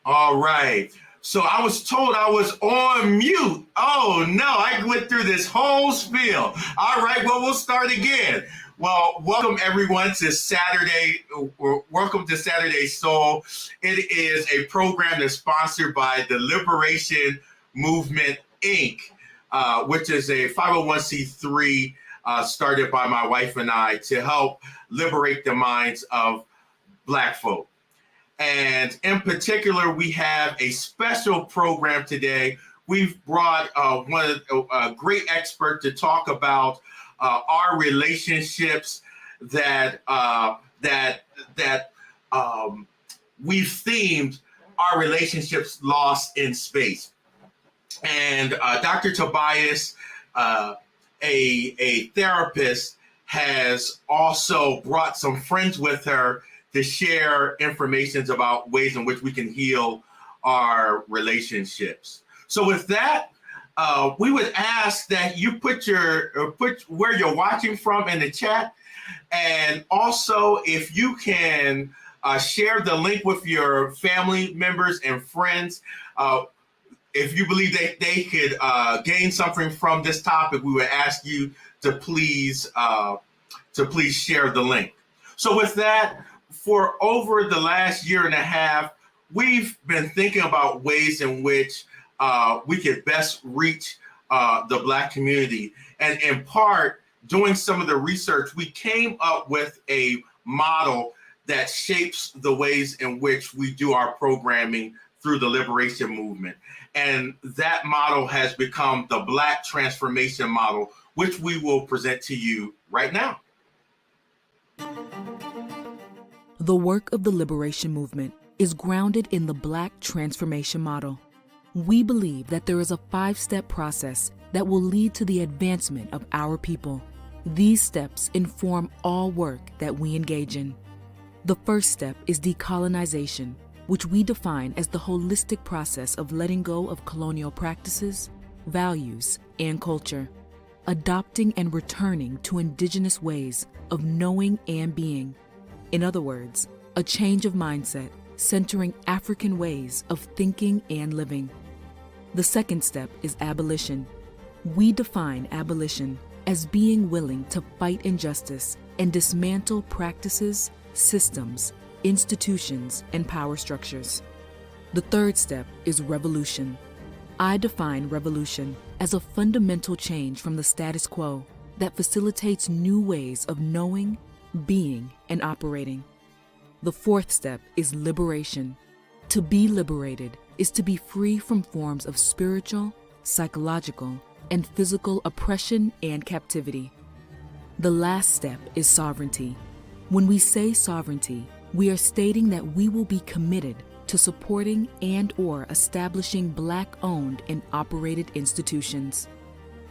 All right. So I was told I was on mute. Oh no, I went through this whole spiel. All right, well, we'll start again. Well, welcome everyone to Saturday. Welcome to Saturday Soul. It is a program that's sponsored by the Liberation Movement Inc., which is a 501c3 started by my wife and I to help liberate the minds of Black folk. And in particular, we have a special program today. We've brought a great expert to talk about our relationships that we've themed our relationships lost in space. And Dr. Tobias, a therapist, has also brought some friends with her to share information about ways in which we can heal our relationships. So with that, we would ask that you put where you're watching from in the chat. And also, if you can share the link with your family members and friends, if you believe that they could gain something from this topic, we would ask you to please share the link. So with that, for over the last year and a half, we've been thinking about ways in which we could best reach the Black community. And in part, doing some of the research, we came up with a model that shapes the ways in which we do our programming through the liberation movement. And that model has become the Black transformation model, which we will present to you right now. The work of the liberation movement is grounded in the Black transformation model. We believe that there is a 5-step process that will lead to the advancement of our people. These steps inform all work that we engage in. The first step is decolonization, which we define as the holistic process of letting go of colonial practices, values, and culture, adopting and returning to indigenous ways of knowing and being. In other words, a change of mindset centering African ways of thinking and living. The second step is abolition. We define abolition as being willing to fight injustice and dismantle practices, systems, institutions, and power structures. The third step is revolution. I define revolution as a fundamental change from the status quo that facilitates new ways of knowing, being, and operating. The fourth step is liberation. To be liberated is to be free from forms of spiritual, psychological, and physical oppression and captivity. The last step is sovereignty. When we say sovereignty, we are stating that we will be committed to supporting and/or establishing Black-owned and operated institutions.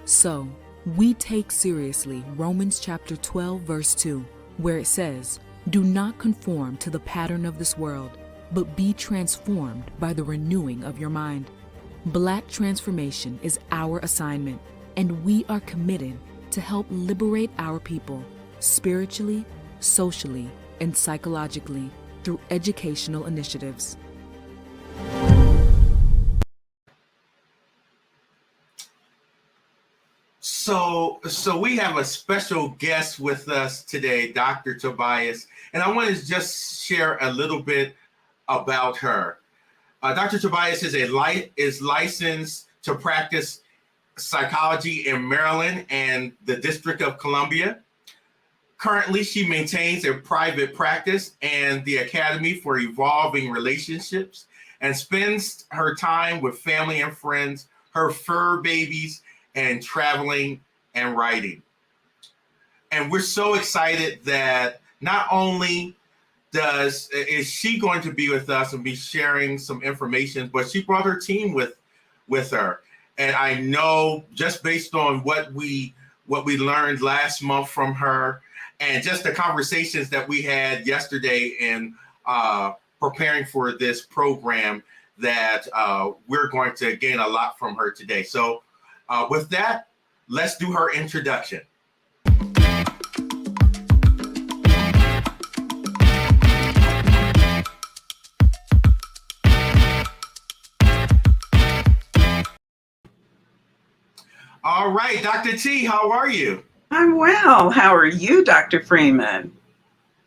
So, we take seriously Romans chapter 12, verse 2, where it says, "Do not conform to the pattern of this world, but be transformed by the renewing of your mind." Black transformation is our assignment, and we are committed to help liberate our people spiritually, socially, and psychologically through educational initiatives. So we have a special guest with us today, Dr. Tobias, and I want to just share a little bit about her. Dr. Tobias is licensed to practice psychology in Maryland and the District of Columbia. Currently, she maintains a private practice and the Academy for Evolving Relationships and spends her time with family and friends, her fur babies, and traveling and writing. And we're so excited that not only is she going to be with us and be sharing some information, but she brought her team with her. And I know just based on what we learned last month from her and just the conversations that we had yesterday in preparing for this program that we're going to gain a lot from her today. So with that, let's do her introduction. All right, Dr. T, how are you? I'm well. How are you, Dr. Freeman?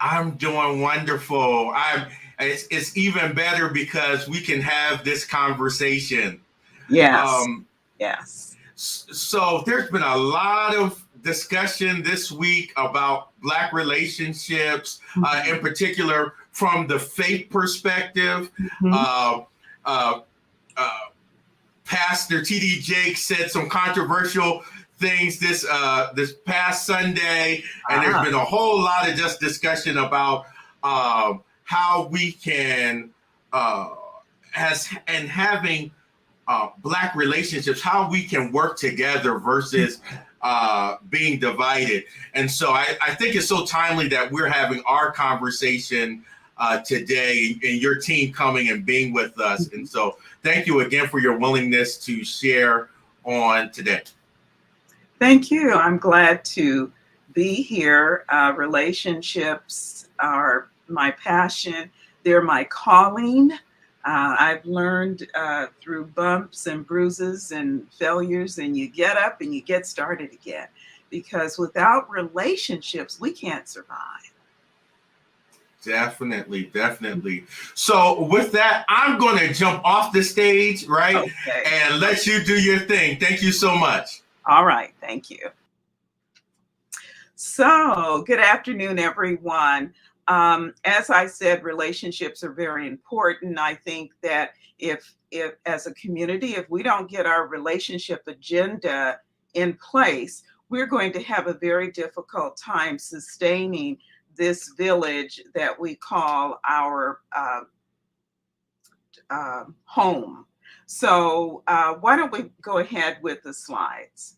I'm doing wonderful. It's even better because we can have this conversation. Yes, Um, yes. so there's been a lot of discussion this week about Black relationships, in Mhm. particular from the faith perspective. Mhm. Uh, uh, uh, Pastor T.D. Jakes said some controversial things this past Sunday, and there's Ah, been a whole lot of just discussion about how we can as and having Black relationships, how we can work together versus being divided. And so I think it's so timely that we're having our conversation today, and your team coming and being with us. And so thank you again for your willingness to share on today. thank you. I'm glad to be here. Relationships are my passion, they're my calling. I've learned through bumps and bruises and failures, and you get up and you get started again. Because without relationships, we can't survive. Definitely, definitely. So with that, I'm going to jump off the stage, right, Okay. and let you do your thing. Thank you so much. All right. Thank you. So, good afternoon, everyone. As I said, relationships are very important. I think that if as a community, if we don't get our relationship agenda in place, we're going to have a very difficult time sustaining this village that we call our home. So, why don't we go ahead with the slides?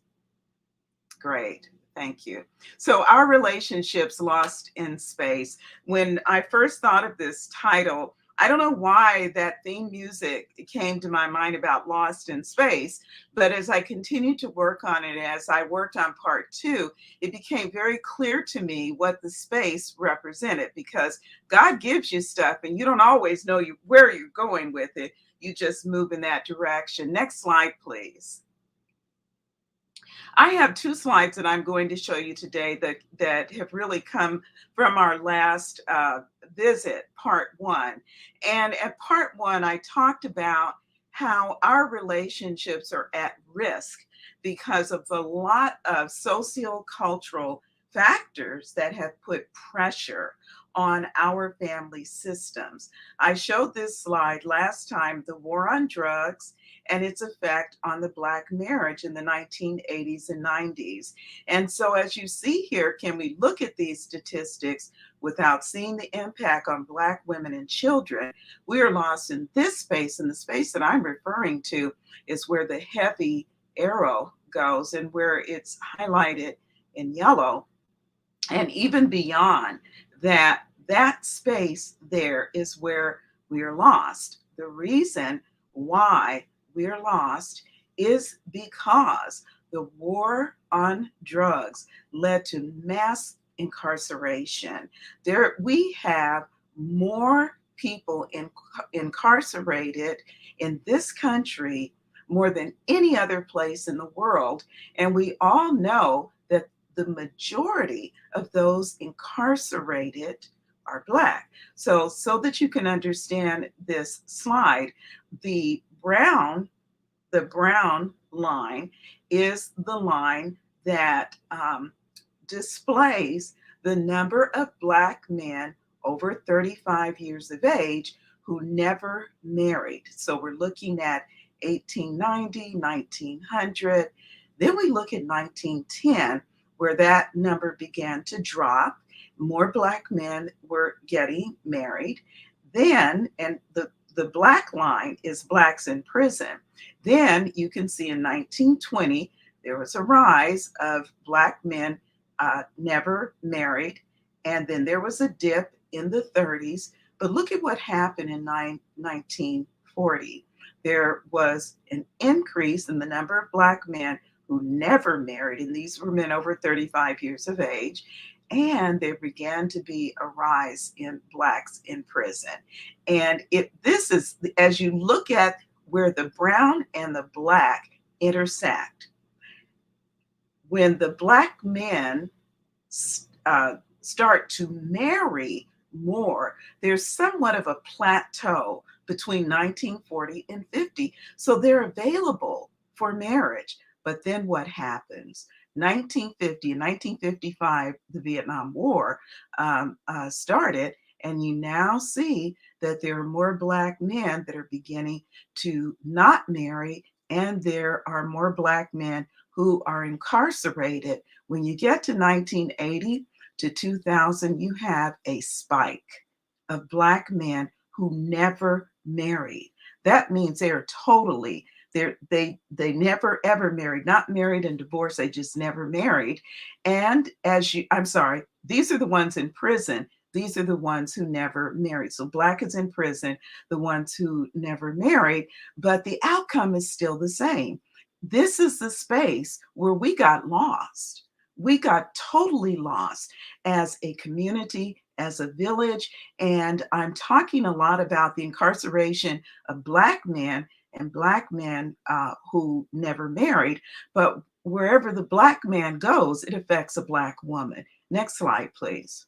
Great. Thank you. So, our relationships lost in space. When I first thought of this title, I don't know why that theme music came to my mind about Lost in Space, but as I continued to work on it, as I worked on part two, it became very clear to me what the space represented because God gives you stuff and you don't always know where you're going with it. You just move in that direction. Next slide, please. I have two slides that I'm going to show you today that have really come from our last visit, part one. And at part one, I talked about how our relationships are at risk because of a lot of sociocultural factors that have put pressure on our family systems. I showed this slide last time, the war on drugs and its effect on the Black marriage in the 1980s and 90s. And so, as you see here, can we look at these statistics without seeing the impact on Black women and children? We are lost in this space, and the space that I'm referring to is where the heavy arrow goes and where it's highlighted in yellow. And even beyond that, that space there is where we are lost. The reason why we're lost is because the war on drugs led to mass incarceration. There we have more people incarcerated in this country more than any other place in the world. And we all know that the majority of those incarcerated are Black. So that you can understand this slide, the brown line is the line that displays the number of Black men over 35 years of age who never married. So we're looking at 1890, 1900. Then we look at 1910, where that number began to drop. More Black men were getting married. Then, and the black line is Blacks in prison. Then you can see in 1920, there was a rise of Black men never married. And then there was a dip in the 30s. But look at what happened in 1940. There was an increase in the number of Black men who never married, and these were men over 35 years of age. And there began to be a rise in Blacks in prison. And this is, as you look at where the brown and the Black intersect, when the Black men start to marry more, there's somewhat of a plateau between 1940 and 50. So they're available for marriage. But then what happens? 1950 and 1955, the Vietnam War started, and you now see that there are more Black men that are beginning to not marry, and there are more Black men who are incarcerated. When you get to 1980 to 2000, you have a spike of Black men who never married. That means they are totally, they never ever married, not married and divorced, they just never married. And I'm sorry, these are the ones in prison. These are the ones who never married. So Black is in prison, the ones who never married, but the outcome is still the same. This is the space where we got lost. We got totally lost as a community, as a village. And I'm talking a lot about the incarceration of Black men and Black men who never married. But wherever the Black man goes, it affects a Black woman. Next slide, please.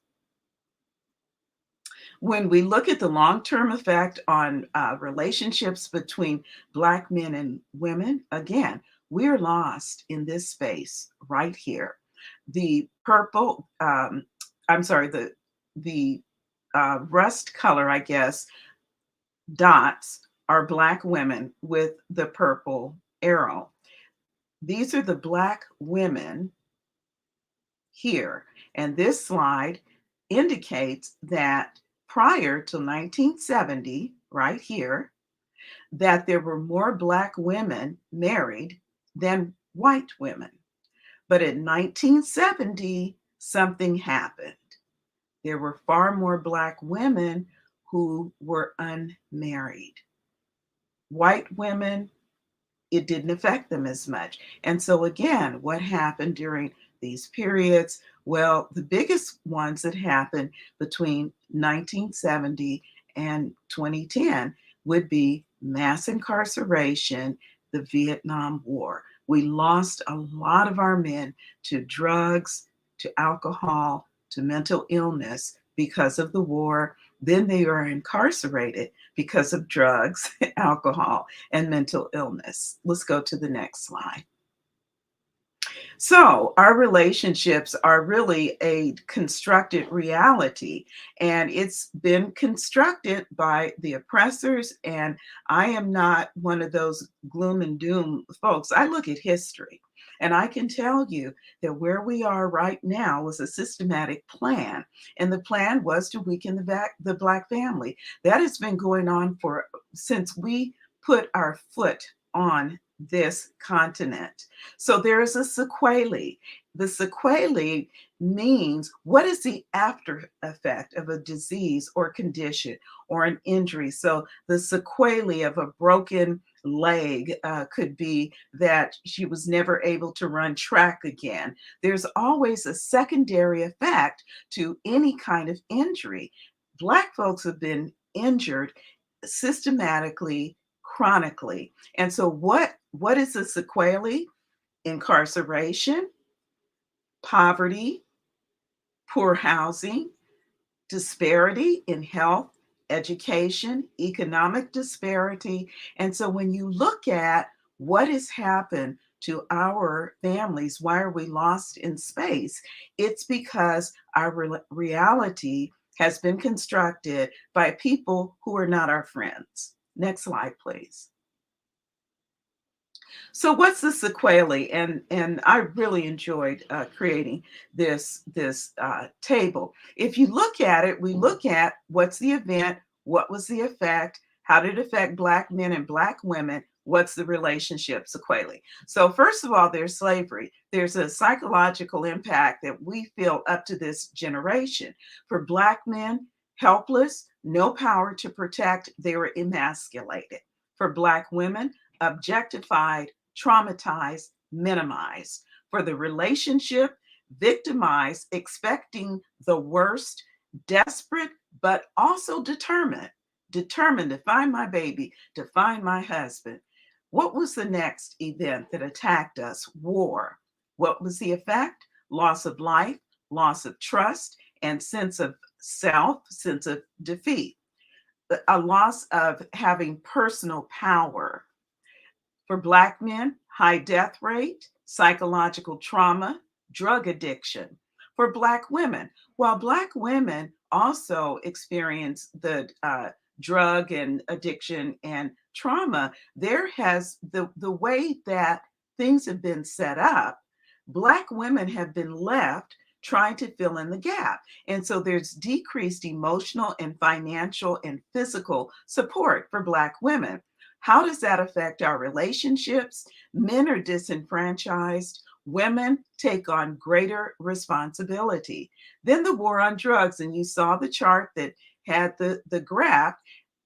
When we look at the long-term effect on relationships between Black men and women, again, we're lost in this space right here. The purple, I'm sorry, the rust color, I guess, dots are Black women with the purple arrow. These are the Black women here. And this slide indicates that prior to 1970, right here, that there were more Black women married than white women. But in 1970, something happened. There were far more Black women who were unmarried. White women, it didn't affect them as much. And so again, what happened during these periods? Well, the biggest ones that happened between 1970 and 2010 would be mass incarceration, the Vietnam War. We lost a lot of our men to drugs, to alcohol, to mental illness because of the war. Then they are incarcerated because of drugs, alcohol, and mental illness. Let's go to the next slide. So our relationships are really a constructed reality, and it's been constructed by the oppressors. And I am not one of those gloom and doom folks. I look at history, and I can tell you that where we are right now was a systematic plan. And the plan was to weaken the Black family. That has been going on since we put our foot on this continent. So there is a sequelae. The sequelae means what is the after effect of a disease or condition or an injury. So the sequelae of a broken leg could be that she was never able to run track again. There's always a secondary effect to any kind of injury. Black folks have been injured systematically, chronically. And so what is the sequelae? Incarceration, poverty, poor housing, disparity in health, education, economic disparity. And so when you look at what has happened to our families, why are we lost in space? It's because our reality has been constructed by people who are not our friends. Next slide, please. So what's the sequelae? And I really enjoyed creating this table. If you look at it, we look at what's the event, what was the effect, how did it affect Black men and Black women, what's the relationship sequelae. So first of all, there's slavery. There's a psychological impact that we feel up to this generation. For Black men, helpless, no power to protect, they were emasculated. For Black women, objectified, traumatized, minimized. For the relationship, victimized, expecting the worst, desperate, but also determined to find my baby, to find my husband. What was the next event that attacked us? War. What was the effect? Loss of life, loss of trust, and sense of self, sense of defeat, a loss of having personal power. For Black men, high death rate, psychological trauma, drug addiction. For Black women, while Black women also experience the drug and addiction and trauma, there has the way that things have been set up, Black women have been left trying to fill in the gap. And so there's decreased emotional and financial and physical support for Black women. How does that affect our relationships? Men are disenfranchised. Women take on greater responsibility. Then the war on drugs, and you saw the chart that had the graph,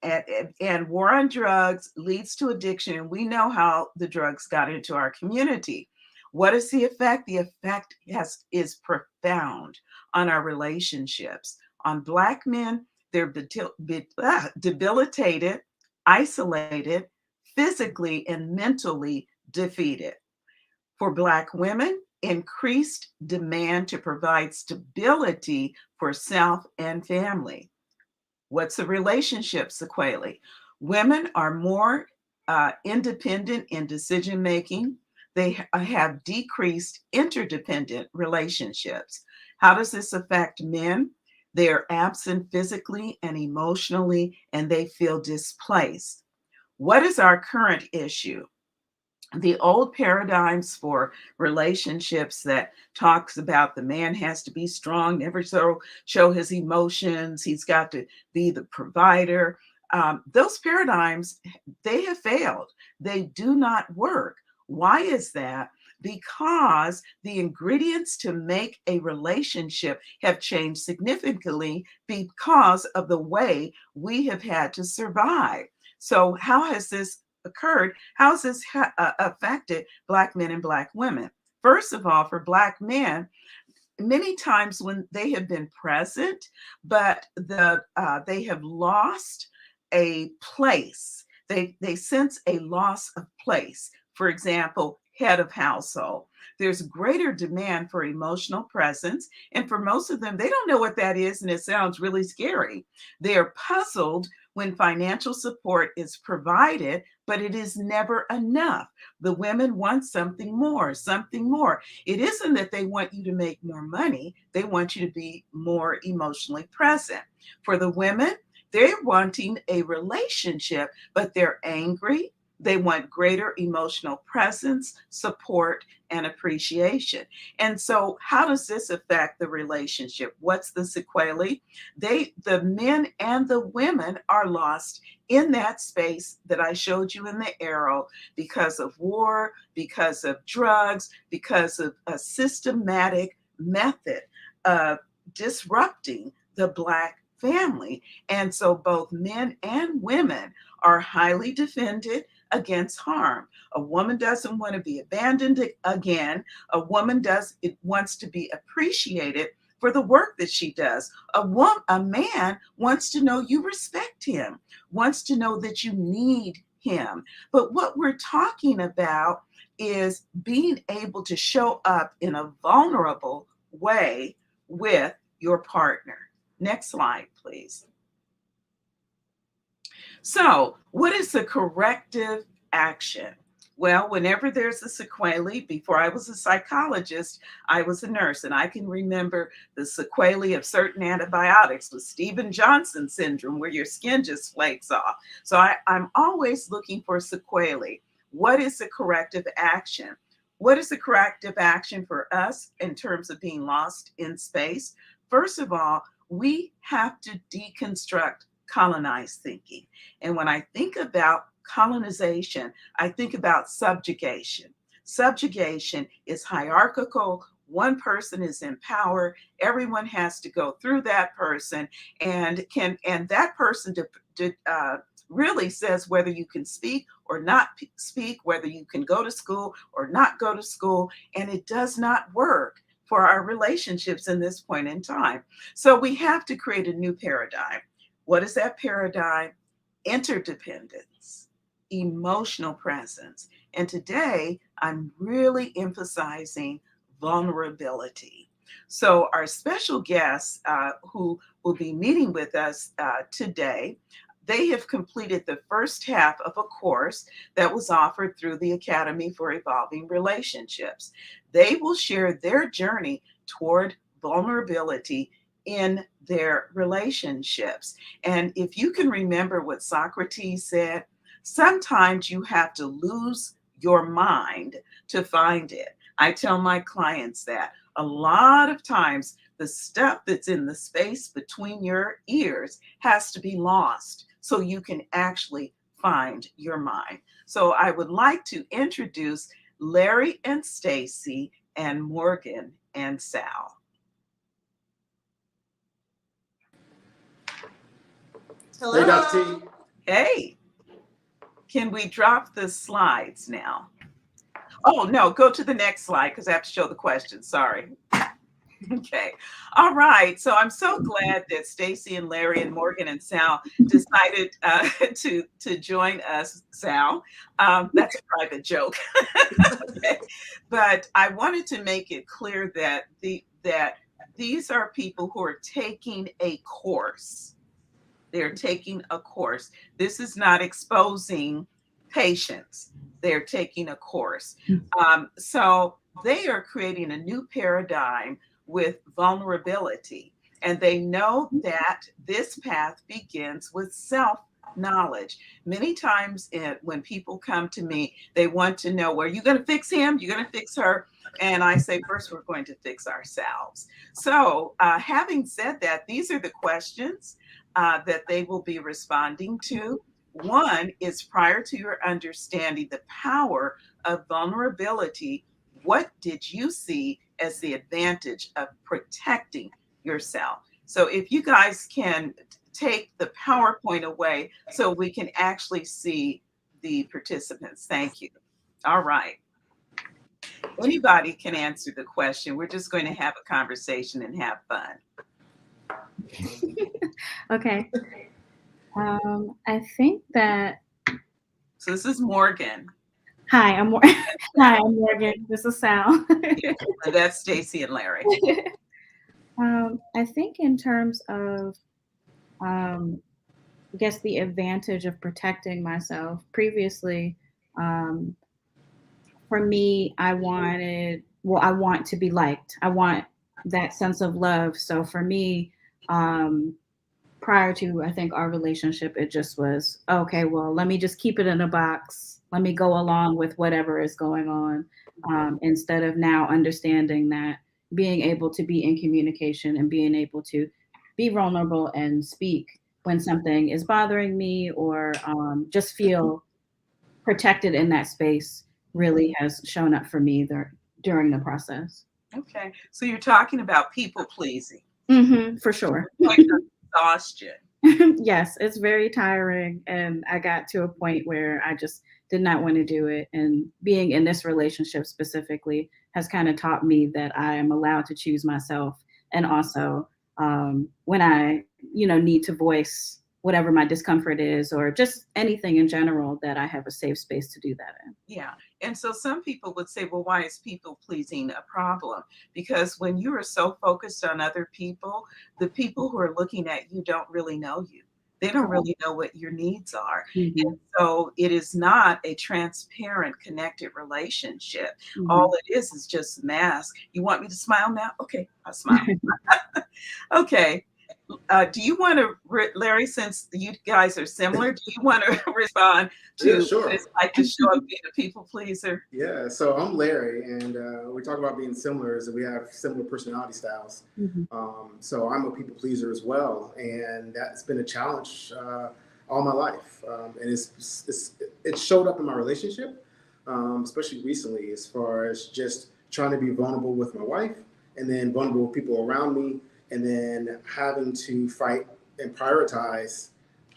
and war on drugs leads to addiction. And we know how the drugs got into our community. What is the effect? The effect is profound on our relationships. On Black men, they're debilitated, isolated, physically and mentally defeated. For Black women, increased demand to provide stability for self and family. What's the relationship sequelae? Women are more independent in decision making. They have decreased interdependent relationships. How does this affect men? They are absent physically and emotionally, and they feel displaced. What is our current issue? The old paradigms for relationships that talks about the man has to be strong, never show his emotions, he's got to be the provider. Those paradigms, they have failed. They do not work. Why is that? Because the ingredients to make a relationship have changed significantly because of the way we have had to survive. So how has this occurred? How has this affected Black men and Black women? First of all, for Black men, many times when they have been present, but they have lost a place. They sense a loss of place. For example, head of household. There's greater demand for emotional presence. And for most of them, they don't know what that is. And it sounds really scary. They are puzzled when financial support is provided, but it is never enough. The women want something more, something more. It isn't that they want you to make more money. They want you to be more emotionally present. For the women, they're wanting a relationship, but they're angry. They want greater emotional presence, support, and appreciation. And so, how does this affect the relationship? What's the sequelae? The men and the women are lost in that space that I showed you in the arrow because of war, because of drugs, because of a systematic method of disrupting the Black family. And so both men and women are highly defended against harm. A woman doesn't want to be abandoned again. A woman wants to be appreciated for the work that she does. A man wants to know you respect him, wants to know that you need him. But what we're talking about is being able to show up in a vulnerable way with your partner. Next slide, please. So, what is the corrective action? Well, whenever there's a sequelae, before I was a psychologist, I was a nurse, and I can remember the sequelae of certain antibiotics with Stevens-Johnson syndrome, where your skin just flakes off. So I'm always looking for sequelae. What is the corrective action? What is the corrective action for us in terms of being lost in space? First of all, we have to deconstruct colonized thinking. And when I think about colonization, I think about subjugation. Subjugation is hierarchical. One person is in power. Everyone has to go through that person, and that person really says whether you can speak or not speak, whether you can go to school or not go to school, and it does not work for our relationships in this point in time. So we have to create a new paradigm. What is that paradigm? Interdependence, emotional presence. And today I'm really emphasizing vulnerability. So our special guests who will be meeting with us today, they have completed the first half of a course that was offered through the Academy for Evolving Relationships. They will share their journey toward vulnerability in their relationships. And if you can remember what Socrates said, sometimes you have to lose your mind to find it. I tell my clients that a lot of times the stuff that's in the space between your ears has to be lost so you can actually find your mind. So I would like to introduce Larry and Stacy and Morgan and Sal. Hello. Hey, Dr. T. Hey, can we drop the slides now? Oh, no, go to the next slide because I have to show the questions. Sorry. Okay. All right. So I'm so glad that Stacy and Larry and Morgan and Sal decided to join us. Sal, that's a private joke. Okay. But I wanted to make it clear that these are people who are taking a course. They're taking a course. This is not exposing patients. They're taking a course. So they are creating a new paradigm with vulnerability. And they know that this path begins with self-knowledge. Many times when people come to me, they want to know, well, are you going to fix him? You're going to fix her? And I say, first, we're going to fix ourselves. So having said that, these are the questions that they will be responding to. One is, prior to your understanding the power of vulnerability, what did you see as the advantage of protecting yourself? So if you guys can take the PowerPoint away so we can actually see the participants. Thank you. All right. Anybody can answer the question. We're just going to have a conversation and have fun. Okay. I think that. So this is Morgan. Hi, I'm Morgan. This is Sal. And that's Stacy and Larry. I think in terms of, I guess, the advantage of protecting myself previously, for me, I want to be liked. I want that sense of love. So for me, prior to, I think, our relationship, it just was, okay, well, let me just keep it in a box. Let me go along with whatever is going on, instead of now understanding that being able to be in communication and being able to be vulnerable and speak when something is bothering me, or just feel protected in that space, really has shown up for me during the process. Okay. So you're talking about people pleasing. Mm-hmm, for sure. Exhaustion. Yes, it's very tiring. And I got to a point where I just did not want to do it. And being in this relationship specifically has kind of taught me that I am allowed to choose myself. And also when I, need to voice whatever my discomfort is, or just anything in general, that I have a safe space to do that in. Yeah. And so some people would say, well, why is people pleasing a problem? Because when you are so focused on other people, the people who are looking at you don't really know you. They don't really know what your needs are. Mm-hmm. And so it is not a transparent, connected relationship. Mm-hmm. All it is just mask. You want me to smile now? Okay, I'll smile. Okay. Do you want to, Larry, since you guys are similar, do you want to respond to what it's like to show up being a people pleaser? Yeah, so I'm Larry, and we talk about being similar is that we have similar personality styles. Mm-hmm. So I'm a people pleaser as well, and that's been a challenge all my life. And it showed up in my relationship, especially recently, as far as just trying to be vulnerable with my wife, and then vulnerable with people around me, and then having to fight and prioritize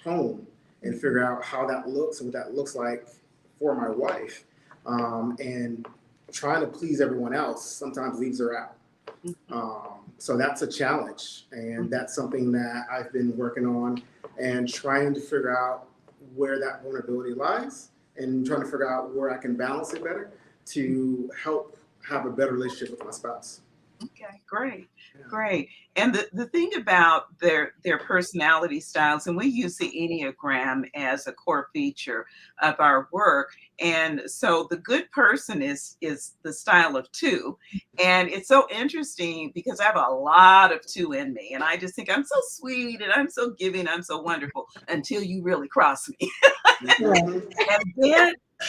home and figure out how that looks and what that looks like for my wife. And trying to please everyone else sometimes leaves her out. So that's a challenge. And that's something that I've been working on and trying to figure out where that vulnerability lies, and trying to figure out where I can balance it better to help have a better relationship with my spouse. Okay, great, Yeah. great. And the thing about their personality styles, and we use the Enneagram as a core feature of our work. And so the good person is the style of 2. And it's so interesting because I have a lot of 2 in me. And I just think I'm so sweet and I'm so giving, I'm so wonderful until you really cross me. Mhm.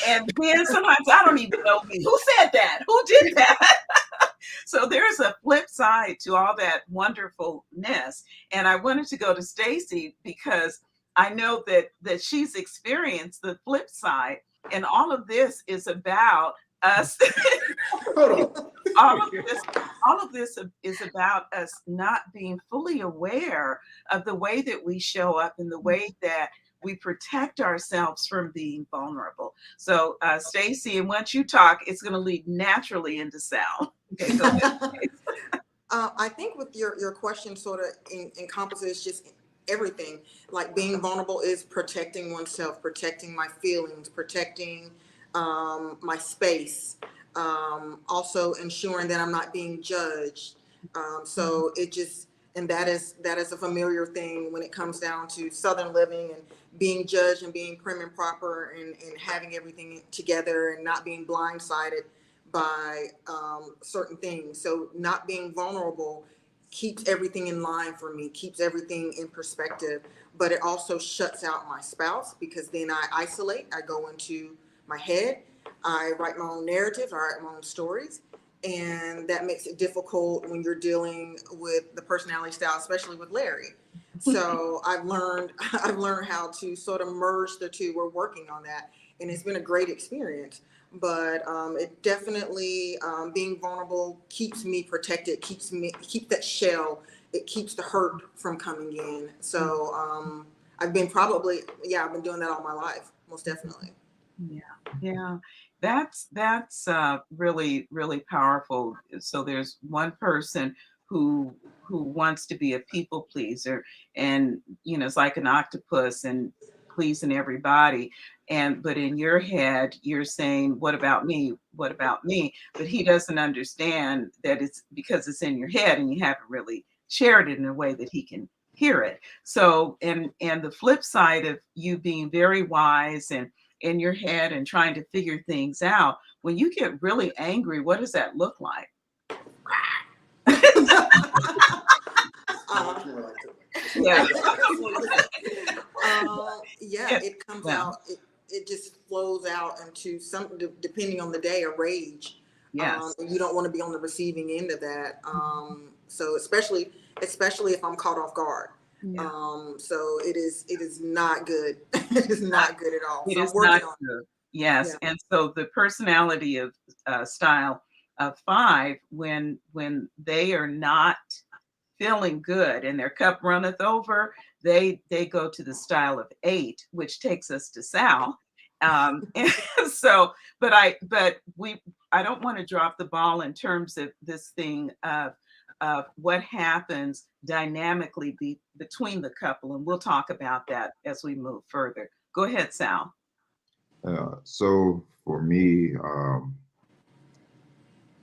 And then sometimes I don't even know me. Who said that? Who did that? So there's a flip side to all that wonderfulness. And I wanted to go to Stacy because I know that she's experienced the flip side. And all of this is about us. Hold on. all of this is about us not being fully aware of the way that we show up and the way that we protect ourselves from being vulnerable. So, Stacy, and once you talk, it's going to lead naturally into Sal. Okay, go ahead. I think with your question sort of encompasses just everything. Like being vulnerable is protecting oneself, protecting my feelings, protecting my space, also ensuring that I'm not being judged. So it just, and that is a familiar thing when it comes down to Southern living and being judged and being prim and proper and having everything together and not being blindsided by certain things. So not being vulnerable keeps everything in line for me, keeps everything in perspective, but it also shuts out my spouse because then I isolate, I go into my head, I write my own narratives, I write my own stories. And that makes it difficult when you're dealing with the personality style, especially with Larry. So I've learned how to sort of merge the two. We're working on that, and it's been a great experience. But it definitely being vulnerable keeps me protected, keeps that shell. It keeps the hurt from coming in. So I've been doing that all my life, most definitely. Yeah, that's really really powerful. So there's one person who wants to be a people pleaser, and it's like an octopus and pleasing everybody. And but in your head, you're saying, "What about me? What about me?" But he doesn't understand that it's because it's in your head, and you haven't really shared it in a way that he can hear it. So, and the flip side of you being very wise and in your head and trying to figure things out, when you get really angry, what does that look like? Much more like it. Yeah. Yeah, it comes Yeah. out. It just flows out into some, depending on the day, a rage. Yes. And you don't want to be on the receiving end of that. So especially if I'm caught off guard. Yeah. So it is not good. It is not good at all. It So is I'm working not on good. Yes. Yeah. And so the personality of style of 5, when they are not feeling good and their cup runneth over, they go to the style of 8, which takes us to Sal. And so, but I don't want to drop the ball in terms of this thing of what happens dynamically between the couple, and we'll talk about that as we move further. Go ahead, Sal. So for me,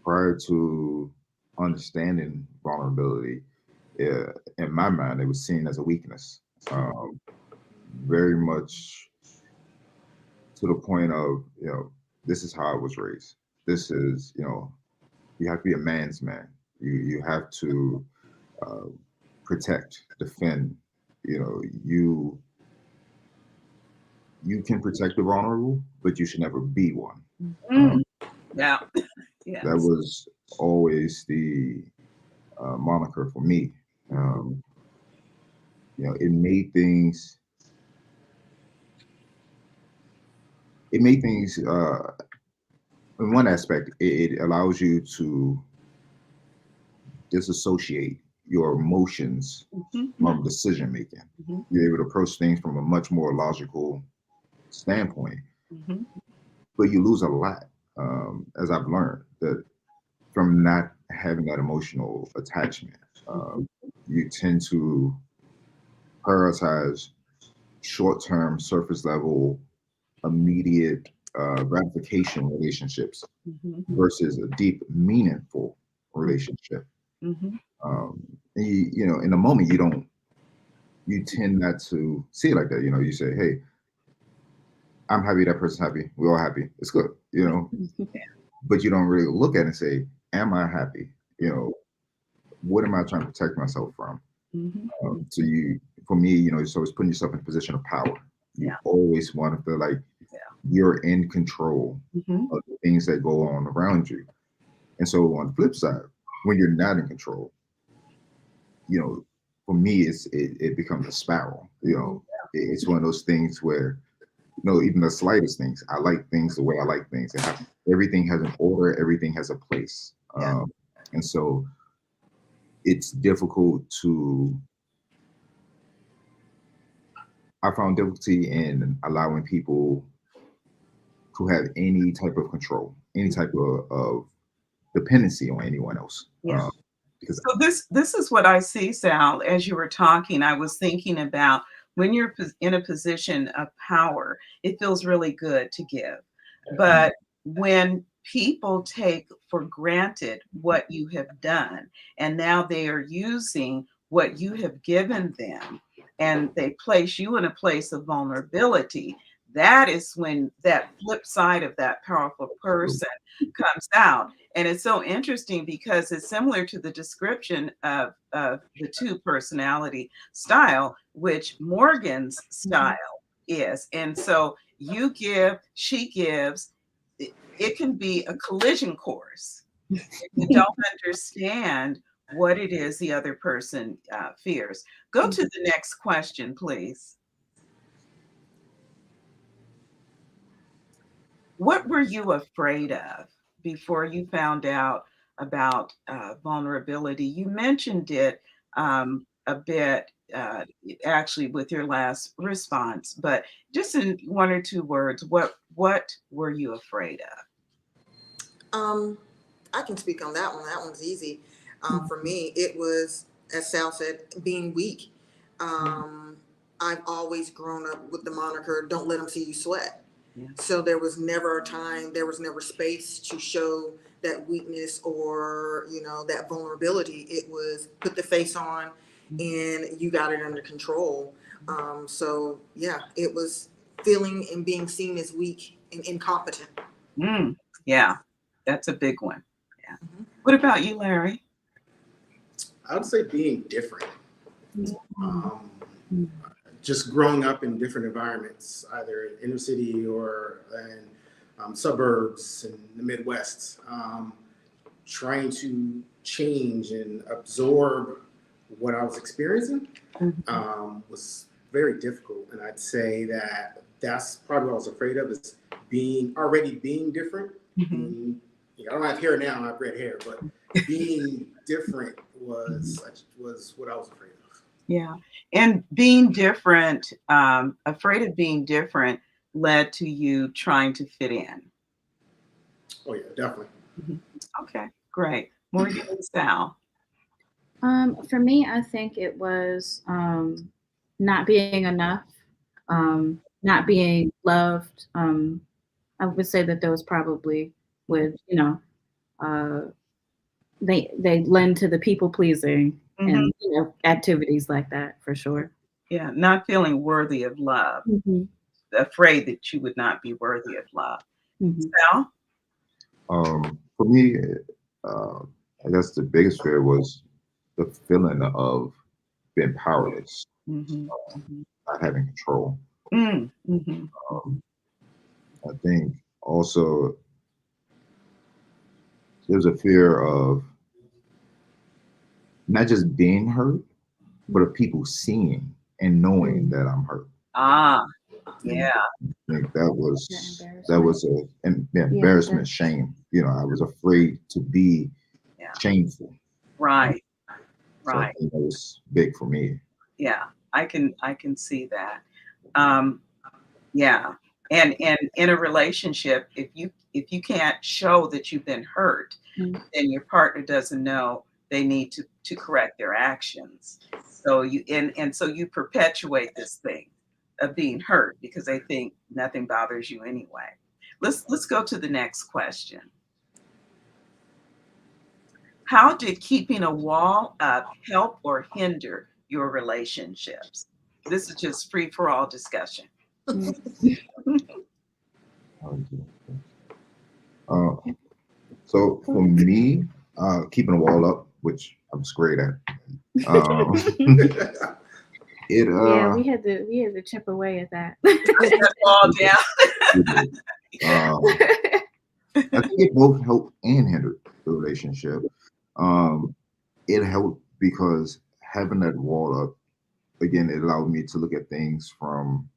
prior to understanding vulnerability, in my mind, it was seen as a weakness. Very much to the point of, this is how I was raised. This is, you have to be a man's man. You have to protect, defend. You can protect the vulnerable, but you should never be one. Yeah. Yes. That was always the moniker for me. It made things. In one aspect, it allows you to disassociate your emotions from decision making. You're able to approach things from a much more logical standpoint, but you lose a lot, as I've learned, that from not having that emotional attachment. You tend to prioritize short-term, surface level, immediate gratification relationships Mhm. versus a deep, meaningful relationship. Mhm. And you know, in the moment, you tend not to see it like that. You know, you say, hey, I'm happy, that person's happy, we're all happy, it's good, you know, but you don't really look at it and say, am I happy? You know, what am I trying to protect myself from? Mhm. So for me, you know, it's always putting yourself in a position of power. You Yeah. always want to feel like Yeah. you're in control Mhm. of the things that go on around you. And so on the flip side, when you're not in control, you know, for me, it becomes a spiral. You know, it's one of those things where, you know, even the slightest things, I like things the way I like things. Everything has an order, everything has a place. Yeah. And so it's difficult I found difficulty in allowing people to have any type of control, any type of dependency on anyone else. Yeah. Because So this is what I see, Sal. As you were talking, I was thinking about when you're in a position of power, it feels really good to give. But when people take for granted what you have done, and now they are using what you have given them, and they place you in a place of vulnerability, that is when that flip side of that powerful person comes out. And it's so interesting because it's similar to the description of the two personality style, which Morgan's style is. And so you give, she gives. It can be a collision course if you don't understand what it is the other person fears. Go to the next question, please. What were you afraid of before you found out about vulnerability? You mentioned it a bit, actually, with your last response, but just in one or two words, what were you afraid of? I can speak on that one. That one's easy. For me, it was, as Sal said, being weak. Um, I've always grown up with the moniker, don't let them see you sweat. Yeah. So there was never a time, there was never space to show that weakness or, you know, that vulnerability. It was put the face on and you got it under control. So yeah, it was feeling and being seen as weak and incompetent. Yeah, that's a big one. Yeah. Mhm. What about you, Larry? I would say being different. Um, just growing up in different environments, either inner city or in suburbs in the Midwest, trying to change and absorb what I was experiencing was very difficult. And I'd say that that's probably what I was afraid of, is being different. Being, I don't have hair now, I have red hair, but being different was what I was afraid of. Yeah. And being different, afraid of being different led to you trying to fit in. Oh yeah, definitely. Okay, great. Morgan and Sal. For me, I think it was not being enough, not being loved. I would say that those probably would, uh, they lend to the people pleasing and activities like that for sure. Yeah, not feeling worthy of love, afraid that you would not be worthy of love. Sal? for me, I guess the biggest fear was the feeling of being powerless, not having control. I think also there's a fear of not just being hurt, but of people seeing and knowing that I'm hurt. Ah, yeah. I think that was an embarrassment, shame. You know, I was afraid to be shameful. Right, So I right. think that was big for me. Yeah, I can see that. Yeah. And in a relationship, if you can't show that you've been hurt, then your partner doesn't know they need to correct their actions. So so you perpetuate this thing of being hurt because they think nothing bothers you anyway. Let's go to the next question. How did keeping a wall up help or hinder your relationships? This is just free for all discussion. So for me, keeping a wall up, which I'm just great at, Yeah, we had to chip away at that. All down. I think it both helped and hindered the relationship. It helped because having that wall up, again, it allowed me to look at things from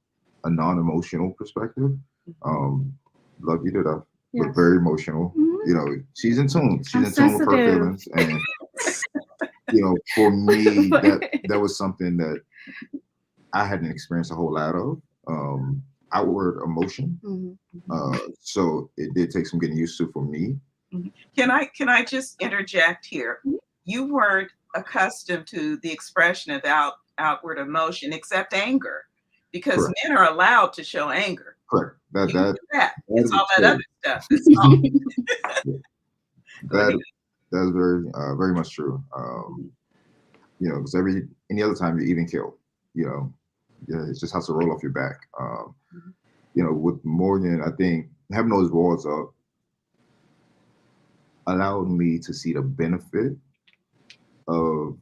a non-emotional perspective. Love you to death, but Yes. very emotional. Mhm. You know, she's in tune. She's I'm in tune with her sensitive. feelings, and you know, for me, that was something that I hadn't experienced a whole lot of. Outward emotion. So it did take some getting used to for me. Can I just interject here? You weren't accustomed to the expression of outward emotion except anger, because Correct. men are allowed to show anger. Correct. You can do that. It's is all that true. other stuff. It's all. That's very much true. You know, because any other time you're even killed, you know, yeah, it just has to roll off your back. You know, with Morgan, I think having those walls up allowed me to see the benefit of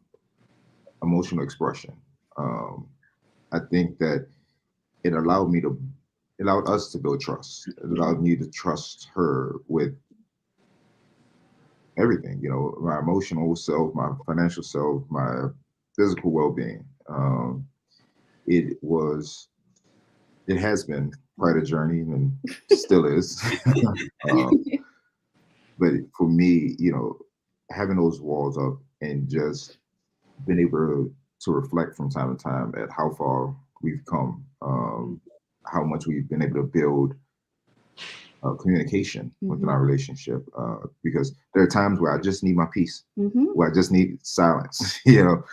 emotional expression. I think that it allowed us to build trust. It allowed me to trust her with everything, you know, my emotional self, my financial self, my physical well-being. It has been quite a journey and still is. But for me, you know, having those walls up and just being able to reflect from time to time at how far we've come, how much we've been able to build communication within our relationship, because there are times where I just need my peace, where I just need silence, you know.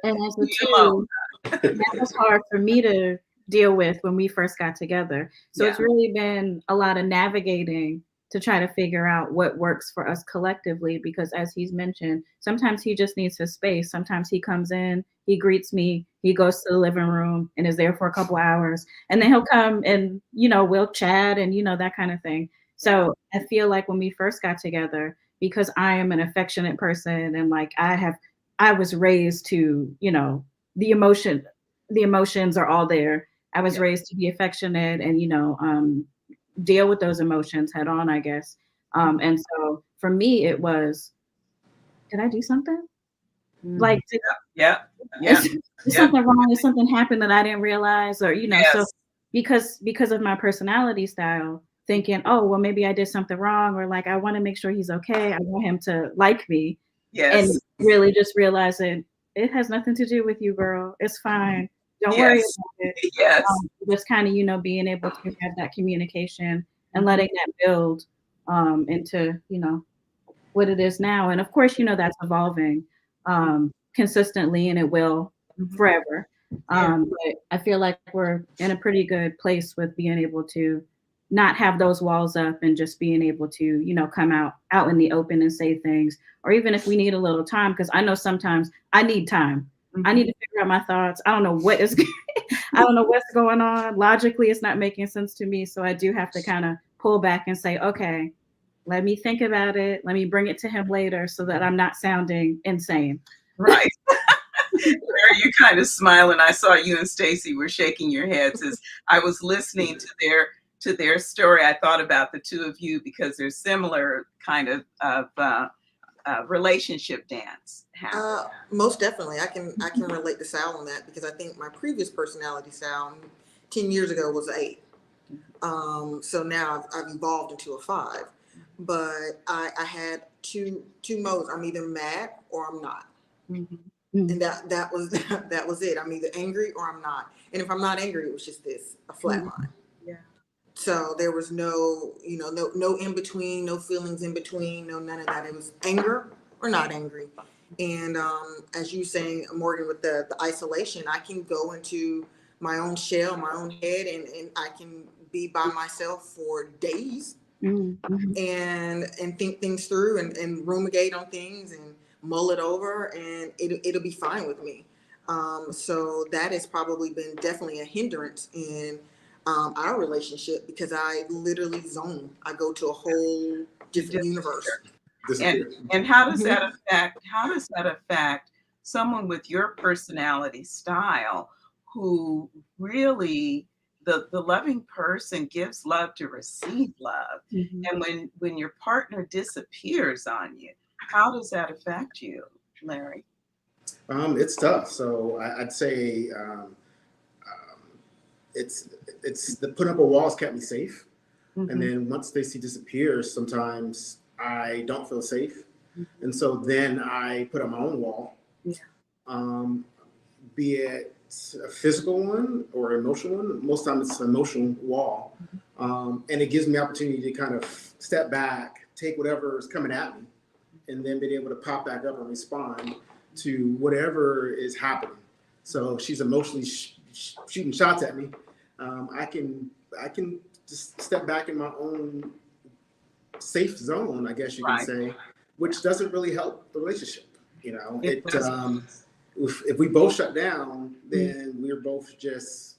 And as a two, that was hard for me to deal with when we first got together. So it's really been a lot of navigating to try to figure out what works for us collectively, because as he's mentioned, sometimes he just needs his space. Sometimes he comes in, he greets me, he goes to the living room and is there for a couple hours, and then he'll come and, you know, we'll chat and, you know, that kind of thing. So I feel like when we first got together, because I am an affectionate person and like I was raised to, you know, the emotions are all there. I was raised to be affectionate and, you know, deal with those emotions head on, I guess. And so for me, it was, did I do something? Like, is something wrong? Did something happen that I didn't realize? Or, you know, so because of my personality style, thinking, oh, well, maybe I did something wrong, or like, I want to make sure he's okay. I want him to like me. And really just realizing it has nothing to do with you, girl. It's fine. Don't worry about it. Just kind of, you know, being able to have that communication and letting that build into, you know, what it is now. And of course, you know, that's evolving consistently, and it will forever. But I feel like we're in a pretty good place with being able to not have those walls up and just being able to, you know, come out in the open and say things, or even if we need a little time, because I know sometimes I need time. I need to figure out my thoughts. I don't know what is I don't know what's going on. Logically, it's not making sense to me. So I do have to kind of pull back and say, okay, let me think about it. Let me bring it to him later so that I'm not sounding insane. Right. There you kind of smiling. I saw you and Stacy were shaking your heads as I was listening to their story. I thought about the two of you because there's similar kind of relationship dance. Most definitely. I can relate to Sal on that, because I think my previous personality style 10 years ago was 8. So now I've evolved into a 5. But I had two modes. I'm either mad or I'm not. And that was it. I'm either angry or I'm not. And if I'm not angry, it was just a flat line. So there was no, you know, no in between, no feelings in between, no none of that. It was anger or not angry. And as you saying, Morgan, with the isolation, I can go into my own shell, my own head, and I can be by myself for days Mm-hmm. and think things through and ruminate on things and mull it over, and it'll be fine with me. So that has probably been definitely a hindrance in our relationship, because I literally zone. I go to a whole different universe. And how does that affect someone with your personality style, who really, the loving person gives love to receive love, Mm-hmm. and when your partner disappears on you, how does that affect you, Larry? It's tough. So I'd say it's the putting up a wall has kept me safe. Mm-hmm. And then once Stacy disappears, sometimes I don't feel safe. Mm-hmm. And so then I put up my own wall, Yeah. Be it a physical one or emotional one. Most times it's an emotional wall. And it gives me opportunity to kind of step back, take whatever is coming at me, and then being able to pop back up and respond to whatever is happening. So if she's emotionally shooting shots at me, I can just step back in my own safe zone, I guess you can say, which doesn't really help the relationship. You know, if we both shut down, then we're both just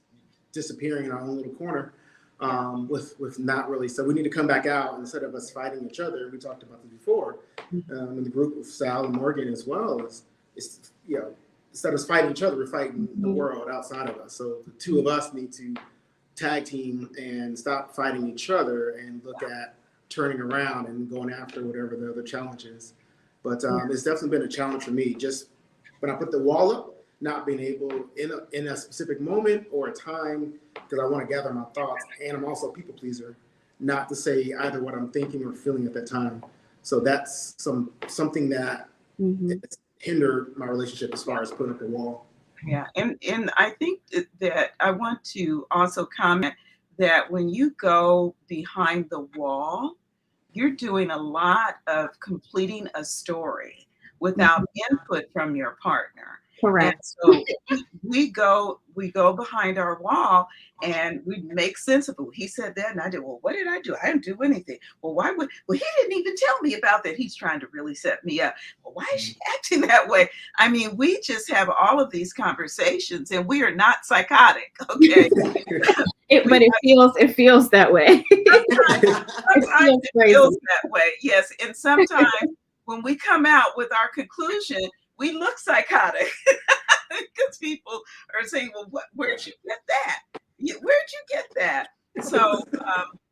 disappearing in our own little corner, with not really. So we need to come back out instead of us fighting each other. We talked about this before in the group with Sal and Morgan as well. It's you know, instead of us fighting each other, we're fighting the world outside of us. So the two of us need to tag team and stop fighting each other and look at turning around and going after whatever the other challenge is. But it's definitely been a challenge for me. Just when I put the wall up, not being able in a specific moment or a time, because I want to gather my thoughts, and I'm also a people pleaser, not to say either what I'm thinking or feeling at that time. So that's something that it's hindered my relationship as far as putting up a wall. Yeah, and I think that I want to also comment that when you go behind the wall, you're doing a lot of completing a story without input from your partner. Correct. And so we go behind our wall and we make sense of it. He said that, and I did. Well, what did I do? I didn't do anything. Well, why would? Well, he didn't even tell me about that. He's trying to really set me up. Well, why is she acting that way? I mean, we just have all of these conversations, and we are not psychotic. Okay. But it feels that way. Sometimes it feels that way. Yes, and sometimes when we come out with our conclusion, we look psychotic because people are saying, "Well, where'd you get that? Where'd you get that?" So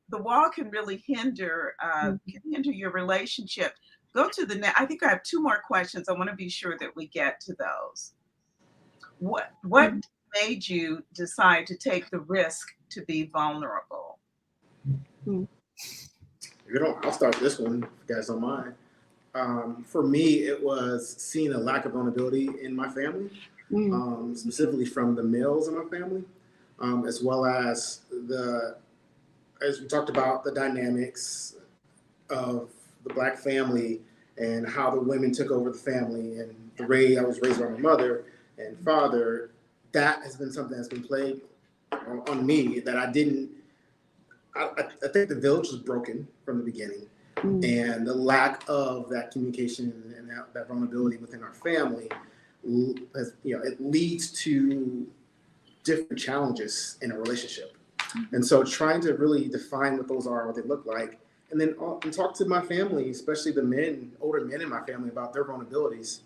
the wall can really hinder your relationship. Go to the next. I think I have two more questions. I want to be sure that we get to those. What made you decide to take the risk to be vulnerable? I'll start this one, if you guys don't mind. For me, it was seeing a lack of vulnerability in my family, specifically from the males in my family, as well as as we talked about, the dynamics of the Black family and how the women took over the family, and the way I was raised by my mother and father. That has been something that's been played on me that I didn't. I think the village was broken from the beginning, and the lack of that communication and that vulnerability within our family, has, it leads to different challenges in a relationship. And so trying to really define what those are, what they look like, and then and talk to my family, especially the men, older men in my family, about their vulnerabilities.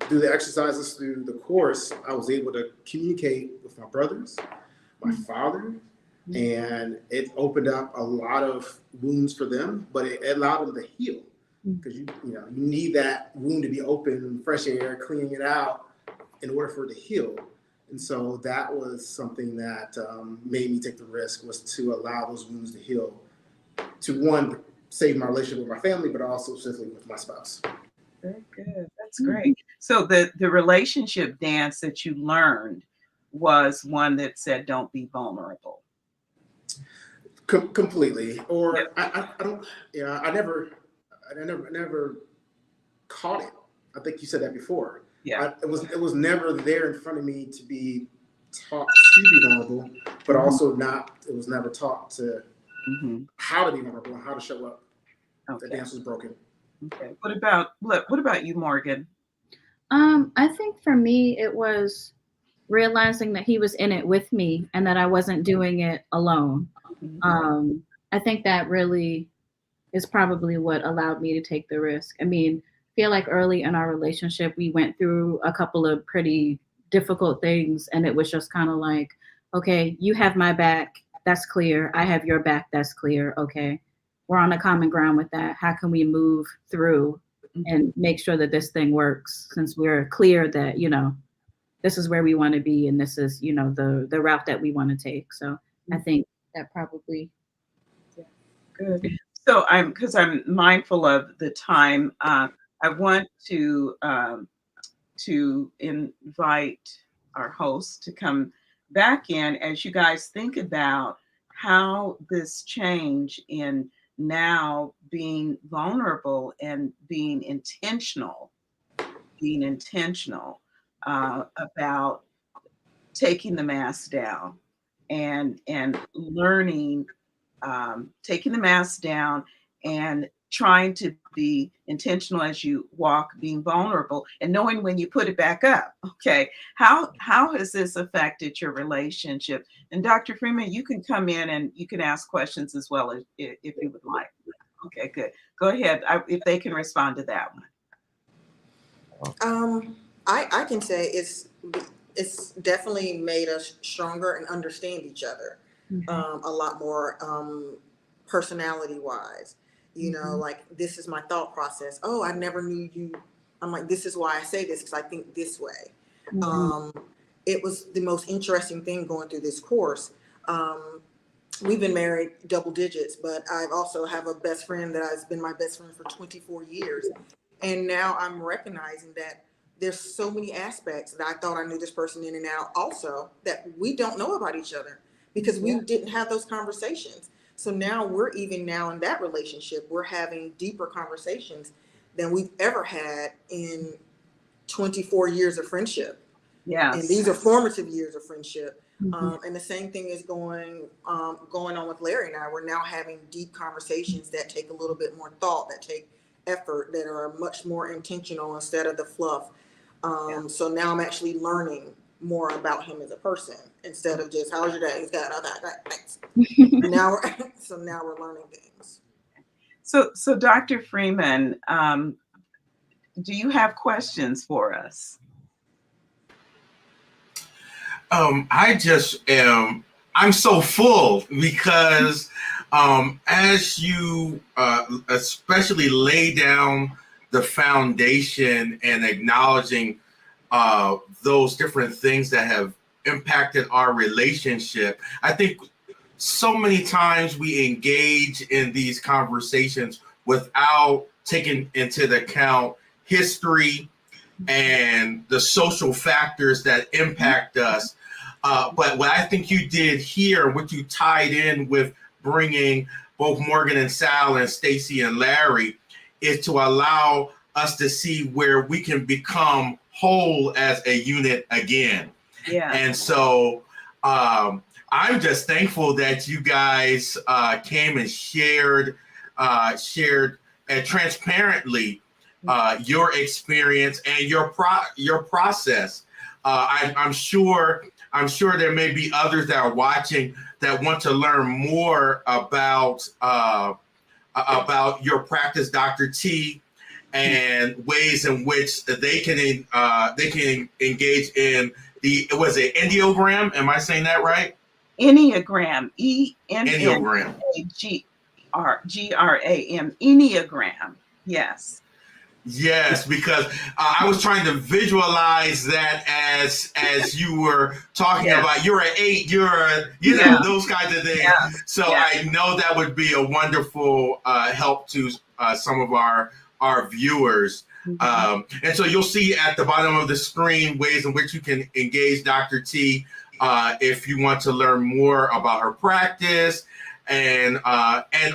Through the exercises, through the course, I was able to communicate with my brothers, my father, and it opened up a lot of wounds for them, but it allowed them to heal, because you need that wound to be open, fresh air, cleaning it out in order for it to heal. And so that was something that made me take the risk, was to allow those wounds to heal, to one, save my relationship with my family, but also specifically with my spouse. Very good. That's great. So the relationship dance that you learned was one that said, "Don't be vulnerable." Completely. Or I don't. Yeah, I never caught it. I think you said that before. Yeah. It was never there in front of me taught to be vulnerable, but also it was never taught to how to be vulnerable and how to show up. Okay. The dance was broken. Okay. What about you, Morgan? I think for me, it was realizing that he was in it with me and that I wasn't doing it alone. I think that really is probably what allowed me to take the risk. I mean, I feel like early in our relationship, we went through a couple of pretty difficult things, and it was just kind of like, okay, you have my back, that's clear. I have your back, that's clear. Okay, we're on a common ground with that. How can we move through and make sure that this thing works, since we're clear that, you know, this is where we want to be and this is, you know, the route that we want to take. So I think that probably. Good. So because I'm mindful of the time, I want to invite our host to come back in as you guys think about how this change in now being vulnerable and being intentional about taking the mask down and learning, taking the mask down and trying to be intentional as you walk, being vulnerable and knowing when you put it back up. Okay. How has this affected your relationship? And Dr. Freeman, you can come in and you can ask questions as well if you would like. Okay, good. Go ahead. If they can respond to that one. I can say it's definitely made us stronger and understand each other a lot more personality wise. You know, like, this is my thought process. Oh, I never knew you. I'm like, this is why I say this, because I think this way. It was the most interesting thing going through this course. We've been married double digits, but I've also have a best friend that has been my best friend for 24 years. And now I'm recognizing that there's so many aspects that I thought I knew this person in and out also that we don't know about each other because we didn't have those conversations. So now we're even now in that relationship, we're having deeper conversations than we've ever had in 24 years of friendship. Yes. And these are formative years of friendship. And the same thing is going on with Larry and I. We're now having deep conversations that take a little bit more thought, that take effort, that are much more intentional instead of the fluff. So now I'm actually learning more about him as a person instead of just, how's your day? He's got that. Thanks. now we're learning things. So Dr. Freeman, do you have questions for us? I'm so full because as you especially lay down the foundation and acknowledging those different things that have impacted our relationship, I think so many times we engage in these conversations without taking into account history and the social factors that impact us. But what I think you did here, what you tied in with bringing both Morgan and Sal and Stacy and Larry, is to allow us to see where we can become whole as a unit again. Yeah. And so I'm just thankful that you guys came and shared transparently your experience and your process. I'm sure there may be others that are watching that want to learn more about your practice, Dr. T, and ways in which they can engage in was it Enneagram? Am I saying that right? Enneagram. Enneagram. Enneagram. Enneagram. Yes. Yes, because I was trying to visualize that as you were talking about. You're an 8. You're those kinds of things. Yeah. So I know that would be a wonderful help to some of our viewers. And so you'll see at the bottom of the screen ways in which you can engage Dr. T if you want to learn more about her practice, and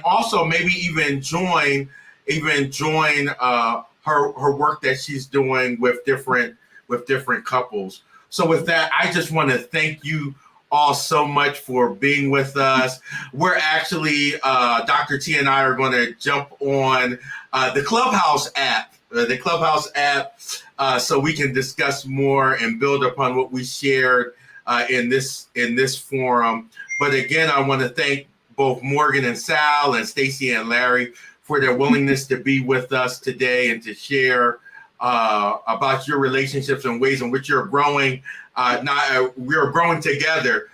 also maybe even join her work that she's doing with different couples. So with that, I just want to thank you all so much for being with us. We're actually, Dr. T and I are going to jump on the Clubhouse app, so we can discuss more and build upon what we shared in this forum. But again, I want to thank both Morgan and Sal and Stacy and Larry for their willingness to be with us today and to share about your relationships and ways in which you're growing. We're growing together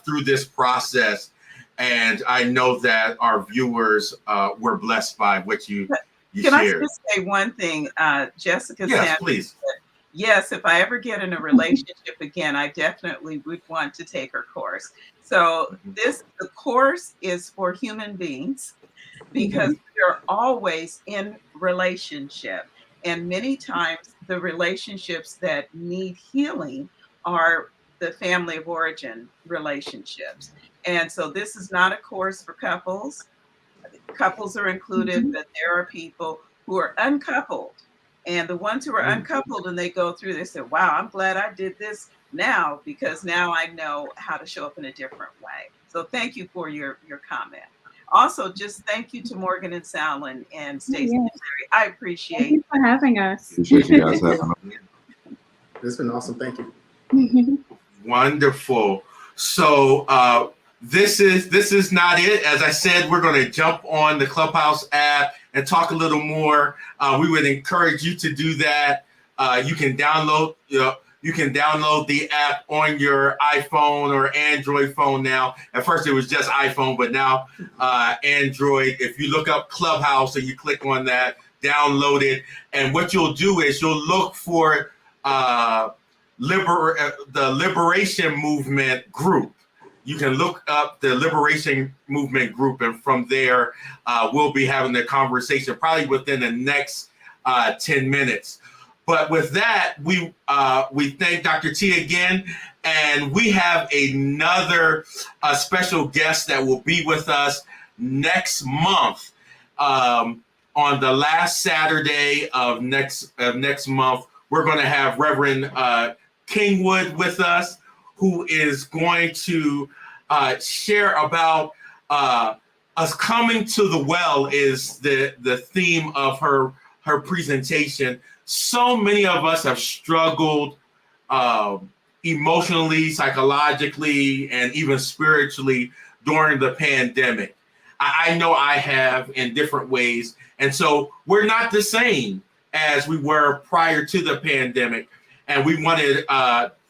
through this process. And I know that our viewers were blessed by what you Can shared. I just say one thing, Jessica? Yes, Sanders, please. Yes, if I ever get in a relationship again, I definitely would want to take her course. So the course is for human beings because we're always in relationship. And many times the relationships that need healing are the family of origin relationships. And so this is not a course for couples. Couples are included, but there are people who are uncoupled. And the ones who are uncoupled and they go through, they say, wow, I'm glad I did this now because now I know how to show up in a different way. So thank you for your comment. Also, just thank you to Morgan and Sal and Stacey and Larry. I appreciate Thank you for having us. Appreciate you guys having us. It's been awesome. Thank you. Wonderful. So this is not it. As I said, we're going to jump on the Clubhouse app and talk a little more. We would encourage you to do that. You can download the app on your iPhone or Android phone now. At first it was just iPhone, but now Android. If you look up Clubhouse and you click on that, download it. And what you'll do is you'll look for the Liberation Movement group. You can look up the Liberation Movement group, and from there, we'll be having the conversation probably within the next 10 minutes. But with that, we thank Dr. T again, and we have another special guest that will be with us next month. On the last Saturday of next month, we're going to have Reverend Kingwood with us, who is going to share about us coming to the well is the theme of her presentation. So many of us have struggled emotionally, psychologically, and even spiritually during the pandemic. I know I have in different ways. And so we're not the same as we were prior to the pandemic. And we wanted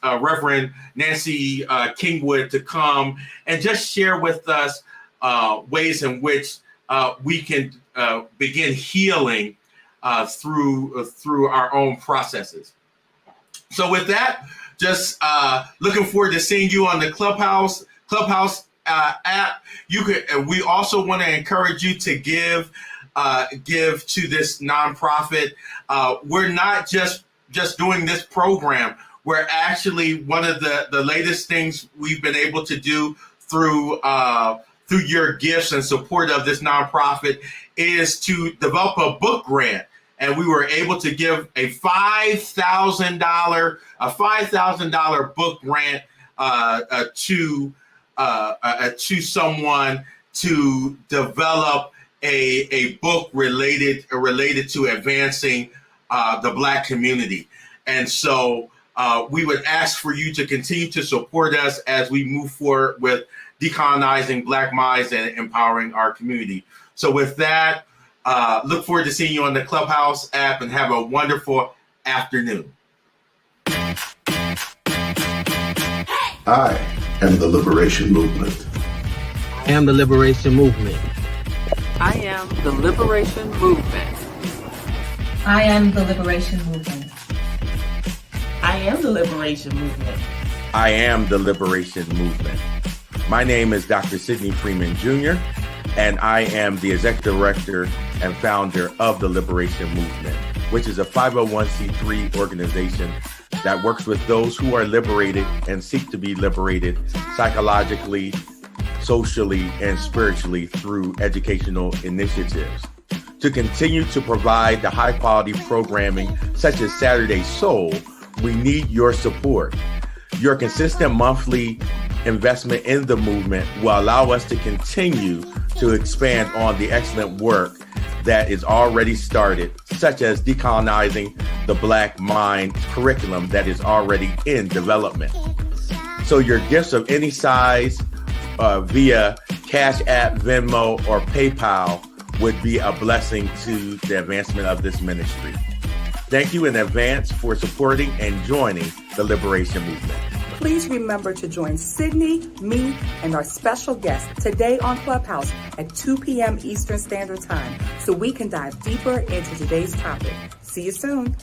Reverend Nancy Kingwood to come and just share with us ways in which we can begin healing through our own processes. So with that, just looking forward to seeing you on the Clubhouse app. We also want to encourage you to give to this nonprofit. We're not just doing this program. We're actually one of the latest things we've been able to do through your gifts and support of this nonprofit is to develop a book grant. And we were able to give a $5,000 book grant to someone to develop a book related to advancing the Black community. And so we would ask for you to continue to support us as we move forward with decolonizing Black minds and empowering our community. So with that, look forward to seeing you on the Clubhouse app and have a wonderful afternoon. I am the Liberation Movement. I am the Liberation Movement. I am the Liberation Movement. I am the Liberation Movement. I am the Liberation Movement. I am the Liberation Movement. My name is Dr. Sidney Freeman Jr., and I am the Executive Director and founder of the Liberation Movement, which is a 501c3 organization that works with those who are liberated and seek to be liberated psychologically, socially, and spiritually through educational initiatives. To continue to provide the high quality programming such as Saturday Soul, we need your support. Your consistent monthly investment in the movement will allow us to continue to expand on the excellent work that is already started, such as decolonizing the Black mind curriculum that is already in development. So your gifts of any size via Cash App, Venmo, or PayPal would be a blessing to the advancement of this ministry. Thank you in advance for supporting and joining the Liberation Movement. Please remember to join Sydney, me, and our special guest today on Clubhouse at 2 p.m. Eastern Standard Time so we can dive deeper into today's topic. See you soon.